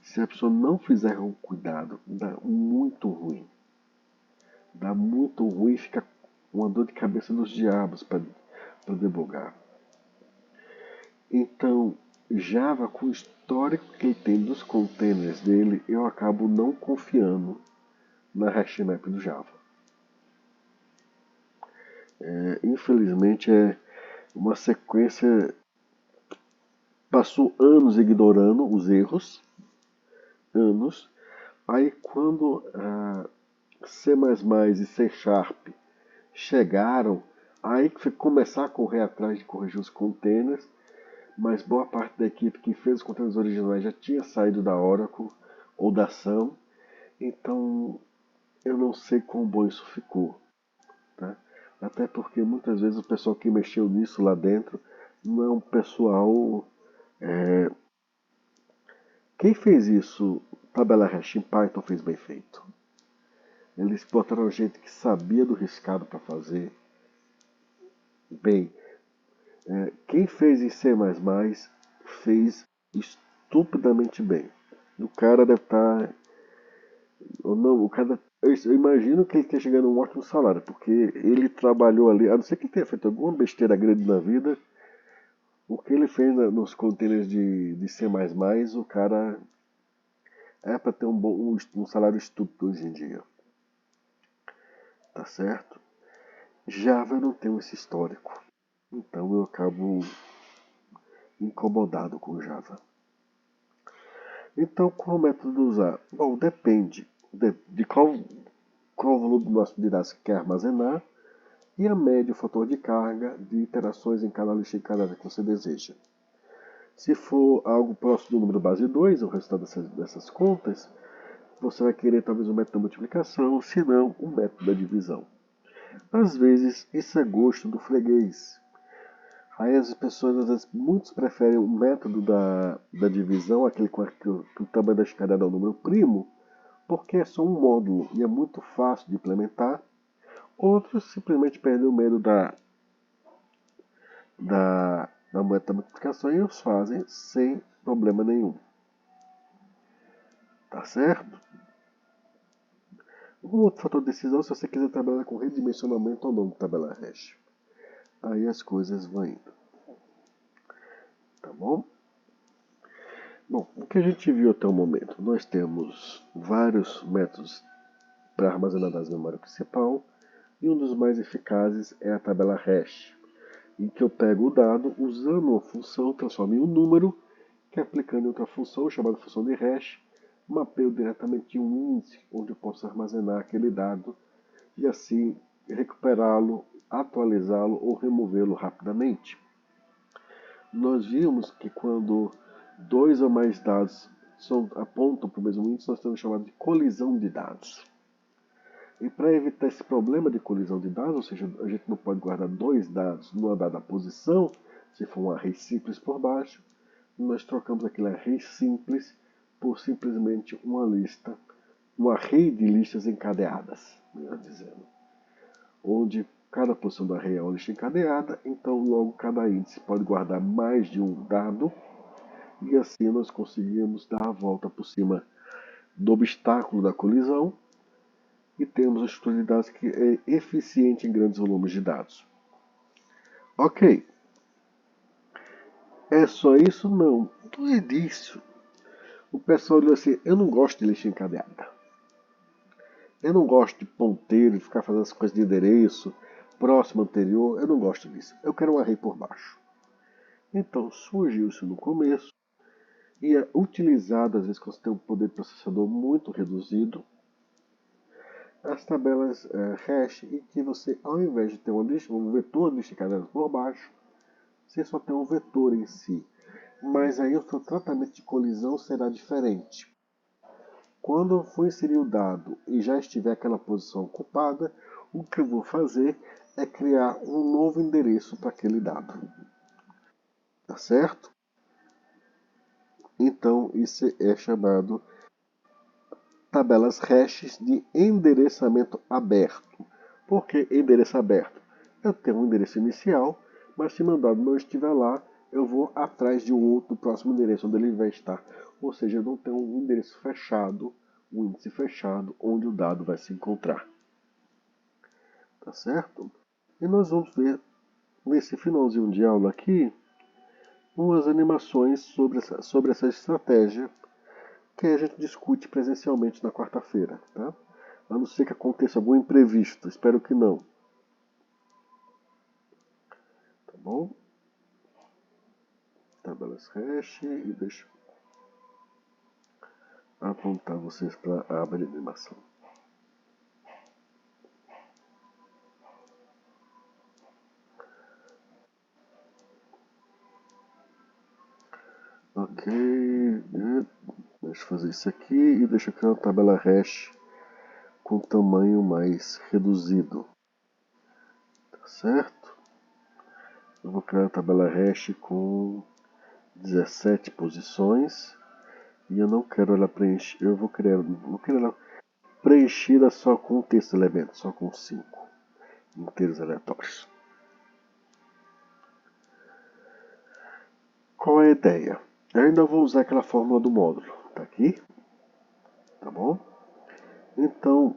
Se a pessoa não fizer com cuidado, dá muito ruim. Dá muito ruim e fica uma dor de cabeça dos diabos para debugar. Então, Java, com o histórico que ele tem dos containers dele, eu acabo não confiando na hashmap do Java. Infelizmente, é uma sequência. Passou anos ignorando os erros, anos. Aí, quando C++ e C Sharp chegaram, aí que foi começar a correr atrás de corrigir os containers, mas boa parte da equipe que fez os containers originais já tinha saído da Oracle ou da Sun, então eu não sei quão bom isso ficou. Tá? Até porque muitas vezes o pessoal que mexeu nisso lá dentro não é um pessoal. Quem fez isso, tabela hash em Python, fez bem feito. Eles botaram gente que sabia do riscado para fazer bem. Quem fez em C++ fez estupidamente bem. O cara deve estar. Ou não, o cara. Eu imagino que ele esteja chegando a um ótimo salário, porque ele trabalhou ali, a não ser que ele tenha feito alguma besteira grande na vida, o que ele fez nos containers de C++, o cara é para ter um salário estúpido hoje em dia. Tá certo? Java não tem esse histórico. Então eu acabo incomodado com Java. Então qual método usar? Bom, depende de qual volume do nosso de dados que quer armazenar e a média, o fator de carga de iterações em cada lista de cadastro que você deseja. Se for algo próximo do número base 2, o resultado dessas contas, você vai querer talvez um método da multiplicação, se não, um método da divisão. Às vezes, isso é gosto do freguês. Aí as pessoas, às vezes, muitos preferem o método da divisão, aquele que o tamanho da escada é um número primo, porque é só um módulo e é muito fácil de implementar. Outros simplesmente perdem o medo da método da multiplicação e os fazem sem problema nenhum. Tá certo? Um outro fator de decisão, se você quiser trabalhar com redimensionamento ou não de tabela hash. Aí as coisas vão indo. Tá bom? Bom, o que a gente viu até o momento? Nós temos vários métodos para armazenar dados na memória principal e um dos mais eficazes é a tabela hash, em que eu pego o dado usando uma função, transformo em um número, que aplicando em outra função, chamada função de hash, mapeio diretamente um índice onde eu posso armazenar aquele dado e assim recuperá-lo, atualizá-lo ou removê-lo rapidamente. Nós vimos que quando dois ou mais dados apontam para o mesmo índice, nós temos chamado de colisão de dados. E para evitar esse problema de colisão de dados, ou seja, a gente não pode guardar dois dados numa dada posição, se for um array simples por baixo, nós trocamos aquele array simples por simplesmente uma lista, um array de listas encadeadas, melhor dizendo, onde cada posição do array é uma lista encadeada, então logo cada índice pode guardar mais de um dado, e assim nós conseguimos dar a volta por cima do obstáculo da colisão e temos uma estrutura de dados que é eficiente em grandes volumes de dados. Ok. É só isso? Não. No início, o pessoal olhou assim, eu não gosto de lista encadeada. Eu não gosto de ponteiro, de ficar fazendo as coisas de endereço, próximo, anterior, eu não gosto disso. Eu quero um array por baixo. Então surgiu isso no começo e é utilizado, às vezes, quando você tem um poder de processador muito reduzido, as tabelas hash, em que você, ao invés de ter uma lista, um vetor de lista encadeada por baixo, você só tem um vetor em si. Mas aí o seu tratamento de colisão será diferente. Quando eu for inserir o dado e já estiver aquela posição ocupada, o que eu vou fazer é criar um novo endereço para aquele dado. Tá certo? Então, isso é chamado tabelas hashes de endereçamento aberto. Por que endereço aberto? Eu tenho um endereço inicial, mas se meu dado não estiver lá, eu vou atrás de um outro próximo endereço onde ele vai estar. Ou seja, eu não tenho um endereço fechado, um índice fechado, onde o dado vai se encontrar. Tá certo? E nós vamos ver nesse finalzinho de aula aqui umas animações sobre essa estratégia que a gente discute presencialmente na quarta-feira, tá? A não ser que aconteça algum imprevisto, espero que não. Tá bom? Tabelas hash e deixa eu apontar vocês para a aba de animação. Ok, deixa eu fazer isso aqui e deixa eu criar uma tabela hash com tamanho mais reduzido, tá certo? Eu vou criar uma tabela hash com 17 posições e eu não quero ela preencher, eu vou querer ela preenchida só com um texto elemento, só com 5 inteiros aleatórios. Qual é a ideia? Eu ainda vou usar aquela fórmula do módulo, tá aqui, tá bom? Então,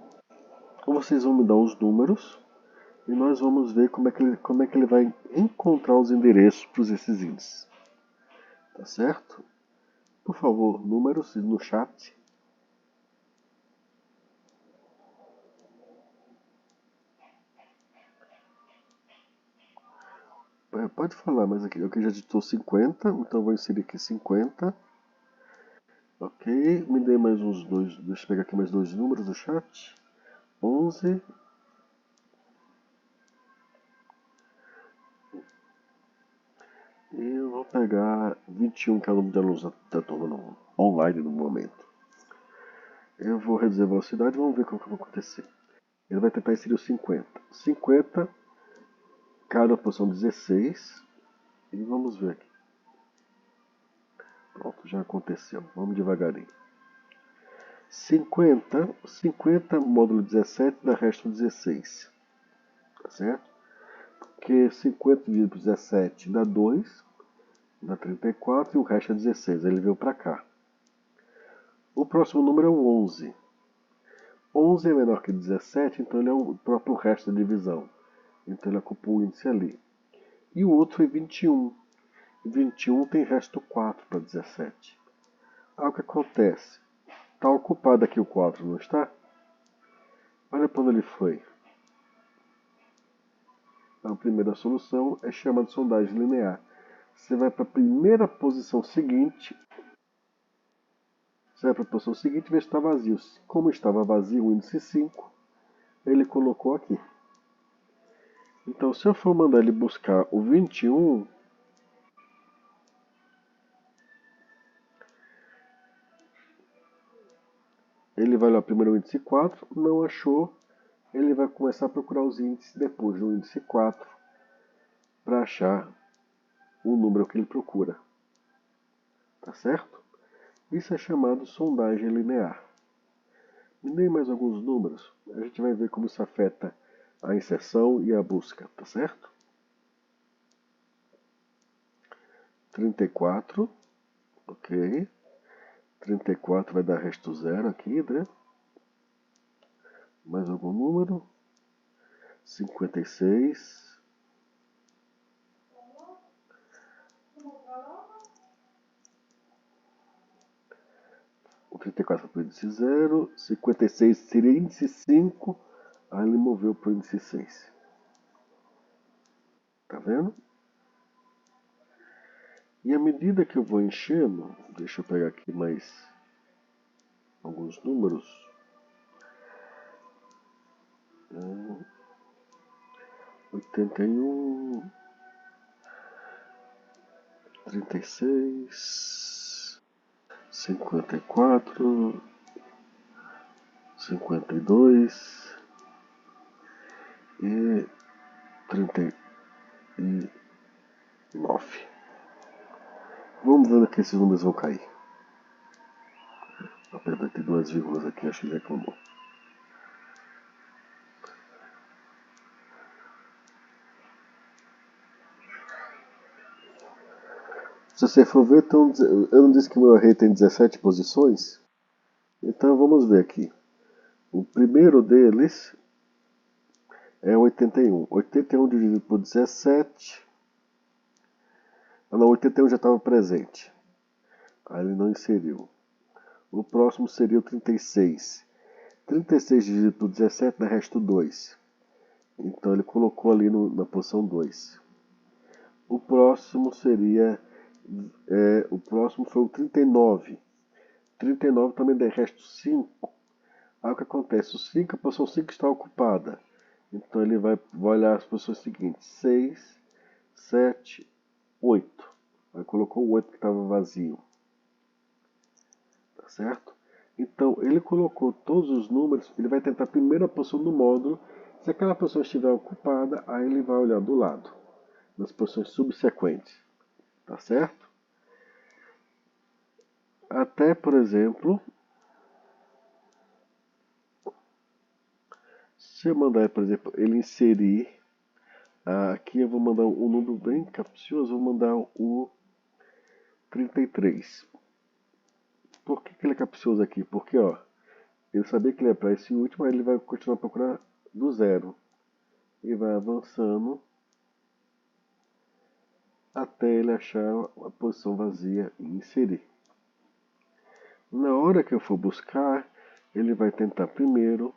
vocês vão me dar os números e nós vamos ver como é que ele vai encontrar os endereços para esses índices, tá certo? Por favor, números no chat. Pode falar, mas aqui eu já digitou 50, então vou inserir aqui 50. Ok, me dê mais uns dois, deixa eu pegar aqui mais dois números do chat. 11. E eu vou pegar 21, que é o número de alunos da turma online no momento. Eu vou reduzir a velocidade e vamos ver o que vai acontecer. Ele vai tentar inserir o 50. 50, cada posição 16. E vamos ver aqui. Pronto, já aconteceu. Vamos devagarinho. 50 módulo 17 dá resto 16. Tá certo? Porque 50 dividido por 17 dá 2, dá 34 e o resto é 16. Ele veio para cá. O próximo número é o 11. 11 é menor que 17, então ele é o próprio resto da divisão. Então ele ocupou o índice ali. E o outro foi 21. 21 tem resto 4 para 17. Aí o que acontece? Está ocupado aqui o 4, não está? Olha para onde ele foi. A primeira solução é chamada de sondagem linear. Você vai para a primeira posição seguinte. Você vai para a posição seguinte e vê se está vazio. Como estava vazio o índice 5, ele colocou aqui. Então, se eu for mandar ele buscar o 21, ele vai lá primeiro o índice 4, não achou, ele vai começar a procurar os índices depois do índice 4 para achar o número que ele procura. Tá certo? Isso é chamado sondagem linear. Me dê mais alguns números, a gente vai ver como isso afeta a inserção e a busca, tá certo? 34, ok. 34 vai dar resto zero aqui, né? Mais algum número? 56. O 34 foi para o índice 0. 56 seria índice 5. Aí ele moveu para o índice 6. Tá vendo? E à medida que eu vou enchendo, deixa eu pegar aqui mais alguns números. 81, 36, 54, 52 e 39. Vamos ver que esses números vão cair. Apesar de ter duas vírgulas aqui, acho que ele reclamou. Se você for ver, então, eu não disse que o meu array tem 17 posições? Então vamos ver aqui. O primeiro deles é 81. 81 dividido por 17. Ah não, 81 já estava presente. Aí ele não inseriu. O próximo seria o 36. 36 dividido por 17 dá resto 2. Então ele colocou ali na posição 2. O próximo seria. O próximo foi o 39. 39 também dá resto 5. Aí o que acontece? A posição 5 está ocupada. Então ele vai olhar as posições seguintes: 6, 7, 8. Aí colocou o 8 que estava vazio. Tá certo? Então ele colocou todos os números. Ele vai tentar a primeira posição do módulo. Se aquela posição estiver ocupada, aí ele vai olhar do lado, nas posições subsequentes. Tá certo? Até, por exemplo, se eu mandar, por exemplo, ele inserir. Aqui eu vou mandar um número bem capcioso. Vou mandar o 33. Por que ele é capcioso aqui? Porque, ó, ele sabia que ele ia para esse último, aí ele vai continuar a procurar do zero. E vai avançando até ele achar a posição vazia e inserir. Na hora que eu for buscar, ele vai tentar primeiro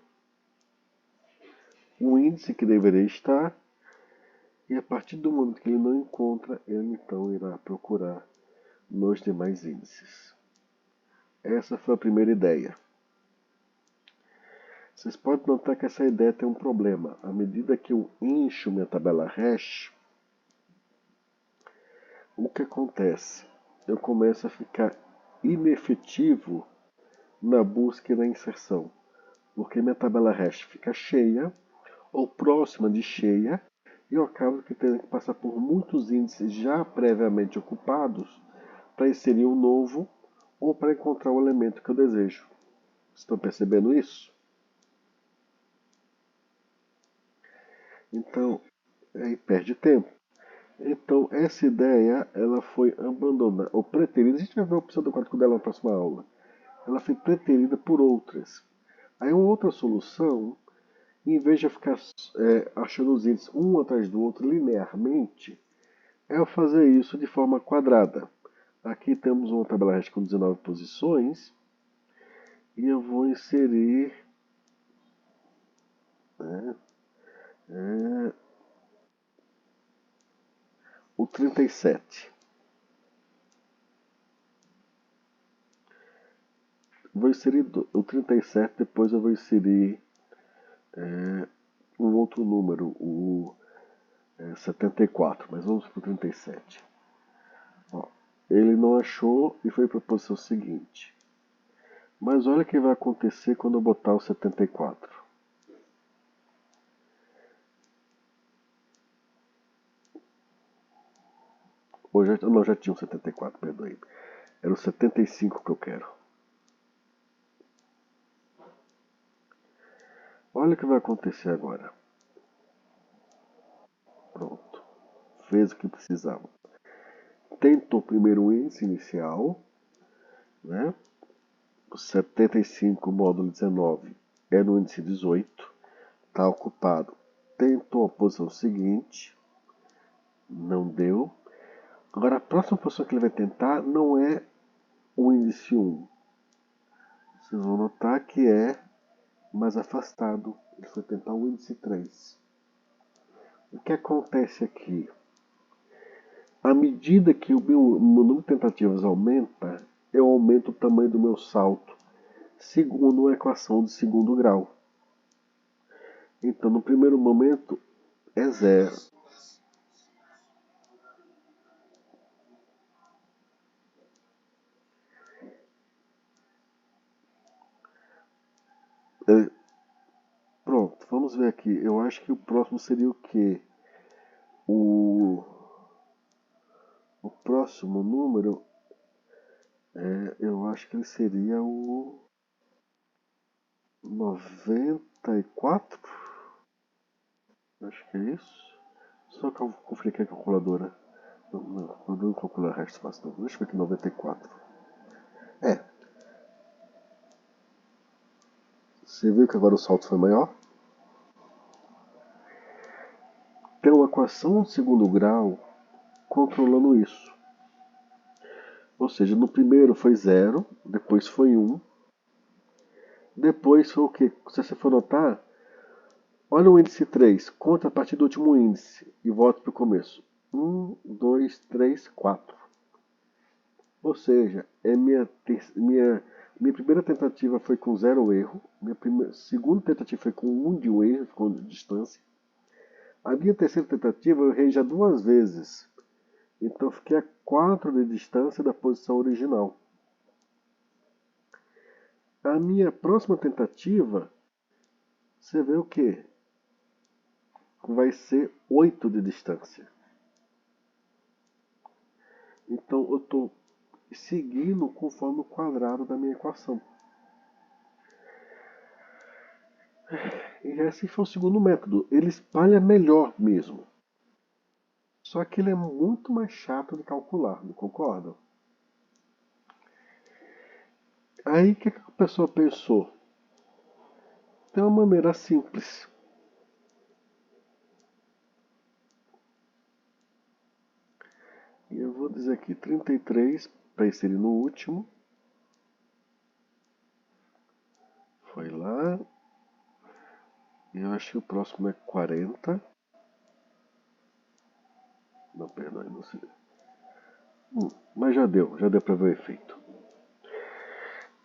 o índice que deveria estar, e a partir do momento que ele não encontra, ele então irá procurar nos demais índices. Essa foi a primeira ideia. Vocês podem notar que essa ideia tem um problema. À medida que eu encho minha tabela hash, o que acontece? Eu começo a ficar inefetivo na busca e na inserção, porque minha tabela hash fica cheia ou próxima de cheia, e eu acabo tendo que passar por muitos índices já previamente ocupados para inserir um novo ou para encontrar o elemento que eu desejo. Estão percebendo isso? Então, aí perde tempo. Então, essa ideia ela foi abandonada, ou preterida. A gente vai ver a opção do código dela na próxima aula. Ela foi preterida por outras. Aí, uma outra solução, em vez de eu ficar achando os índices um atrás do outro linearmente, é eu fazer isso de forma quadrada. Aqui temos uma tabela hash com 19 posições, e eu vou inserir, né, o 37. Vou inserir o 37, depois eu vou inserir um outro número, o 74, mas vamos para o 37. Ó, ele não achou e foi para a posição seguinte. Mas olha o que vai acontecer quando eu botar o 74. Ou já tinha o 74, perdoe. Era o 75 que eu quero. Olha o que vai acontecer agora. Pronto. Fez o que precisava. Tentou primeiro o índice inicial, né? O 75 módulo 19 é no índice 18. Está ocupado. Tentou a posição seguinte. Não deu. Agora a próxima posição que ele vai tentar não é o índice 1. Vocês vão notar que é mais afastado. Ele foi tentar o índice 3. O que acontece aqui? À medida que o meu número de tentativas aumenta, eu aumento o tamanho do meu salto, segundo uma equação de segundo grau. Então, no primeiro momento, é zero. vamos ver aqui. Eu acho que o próximo seria o quê? O próximo número, eu acho que ele seria o 94. Acho que é isso. Só que eu conferir aqui a calculadora. Não, eu não calcular o resto fácil não. Deixa eu ver aqui 94. É. Você viu que agora o salto foi maior? Tem uma equação de segundo grau controlando isso. Ou seja, no primeiro foi 0, depois foi 1, depois foi o quê? Se você for notar, olha o índice 3, conta a partir do último índice e volta para o começo. 1, 2, 3, 4. Ou seja, minha primeira tentativa foi com 0 erro, segunda tentativa foi com 1 de um erro, com distância. A minha terceira tentativa eu errei já 2 vezes, então fiquei a 4 de distância da posição original. A minha próxima tentativa, você vê o que? Vai ser 8 de distância. Então eu estou seguindo conforme o quadrado da minha equação. E esse foi o segundo método. Ele espalha melhor mesmo. Só que ele é muito mais chato de calcular, não concordam? Aí o que a pessoa pensou? Tem uma maneira simples. E eu vou dizer aqui 33 para inserir no último. Foi lá. E eu acho que o próximo é 40. Não, perdão, não sei. Mas já deu para ver o efeito.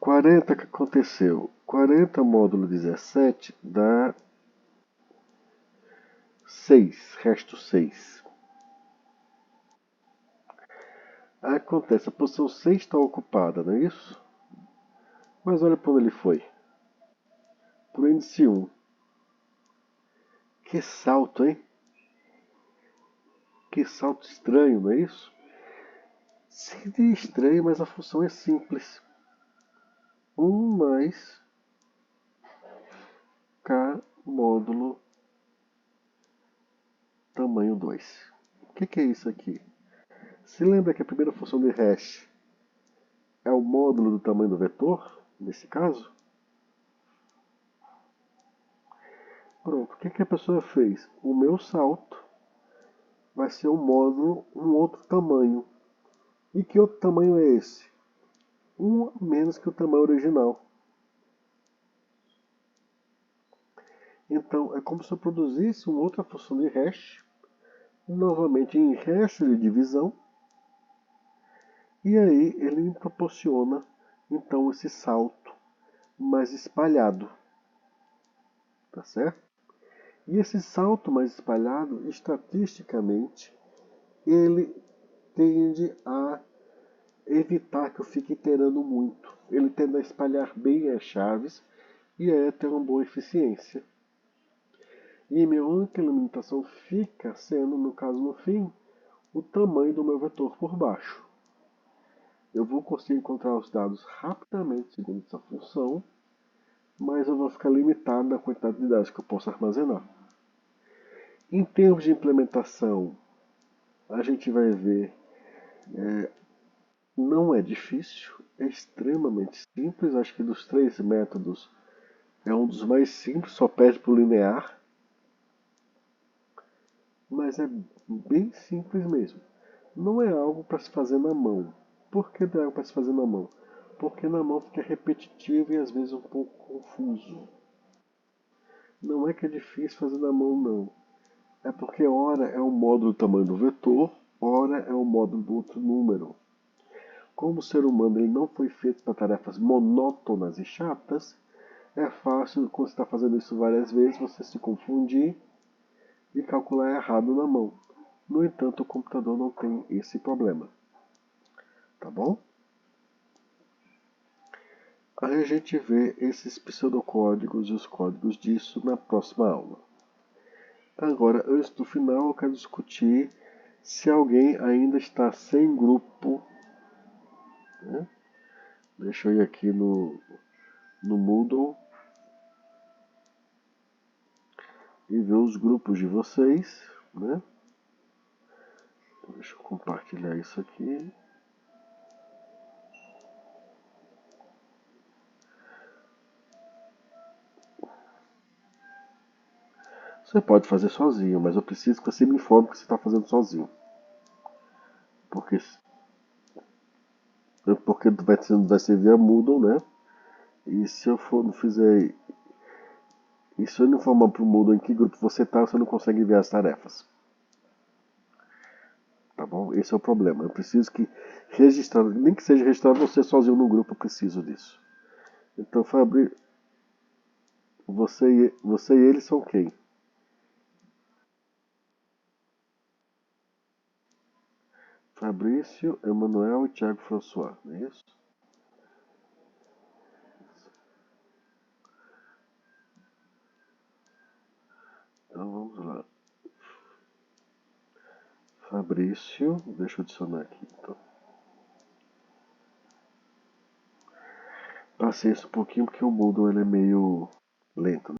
40 que aconteceu? 40 módulo 17 dá 6, resto 6. Aí acontece, a posição 6 está ocupada, não é isso? Mas olha para onde ele foi. Para o índice 1. Que salto, hein? Que salto estranho, não é isso? Seria estranho, mas a função é simples. 1 mais K módulo tamanho 2. O que é isso aqui? Se lembra que a primeira função de hash é o módulo do tamanho do vetor, nesse caso? Pronto, o que a pessoa fez? O meu salto vai ser um módulo, um outro tamanho. E que outro tamanho é esse? 1 a menos que o tamanho original. Então, é como se eu produzisse uma outra função de hash, novamente em hash de divisão, e aí ele me proporciona, então, esse salto mais espalhado. Tá certo? E esse salto mais espalhado, estatisticamente, ele tende a evitar que eu fique iterando muito. Ele tende a espalhar bem as chaves e aí ter uma boa eficiência. E minha única limitação fica sendo, no caso no fim, o tamanho do meu vetor por baixo. Eu vou conseguir encontrar os dados rapidamente segundo essa função, mas eu vou ficar limitado na quantidade de dados que eu posso armazenar. Em termos de implementação, a gente vai ver, não é difícil, é extremamente simples. Acho que dos 3 métodos é um dos mais simples, só perde para o linear. Mas é bem simples mesmo. Não é algo para se fazer na mão. Por que não é algo para se fazer na mão? Porque na mão fica repetitivo e às vezes um pouco confuso. Não é que é difícil fazer na mão, não. É porque ora é o módulo do tamanho do vetor, ora é o módulo do outro número. Como o ser humano ele não foi feito para tarefas monótonas e chatas, é fácil, quando você está fazendo isso várias vezes, você se confundir e calcular errado na mão. No entanto, o computador não tem esse problema. Tá bom? Aí a gente vê esses pseudocódigos e os códigos disso na próxima aula. Agora, antes do final, eu quero discutir se alguém ainda está sem grupo, né? Deixa eu ir aqui no Moodle e ver os grupos de vocês, né? Deixa eu compartilhar isso aqui. Você pode fazer sozinho, mas eu preciso que você me informe que você está fazendo sozinho. Porque, porque vai ser via Moodle, né? E se eu for, não fizer. E se eu não informar para o Moodle em que grupo você está, você não consegue enviar as tarefas. Tá bom? Esse é o problema. Eu preciso que registrar, nem que seja registrar você sozinho no grupo, eu preciso disso. Então, Fabrício, você e eles são quem? Fabrício, Emanuel e Thiago François, não é isso? Então vamos lá. Fabrício, deixa eu adicionar aqui. Então. Paciência um pouquinho porque o Moodle ele é meio lento.